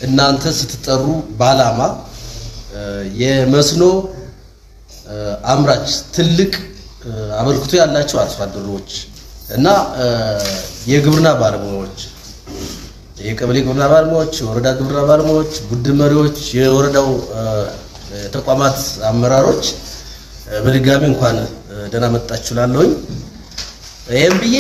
እናንተ ስትጠሩ ባላማ የመስኖ አምራች ትልቅ አበርክቶ ያላችሁ አርሶ አደሮች እና የግብርና ባለሙያዎች የቀበሌ ግብርና ባለሙያዎች የወረዳ ግብርና ባለሙያዎች ቡድን መሪዎች የወረዳው ተቋማት አመራሮች በድጋሚ እንኳን ደህና መጣችሁ ላለሁኝ ይሄን ብዬ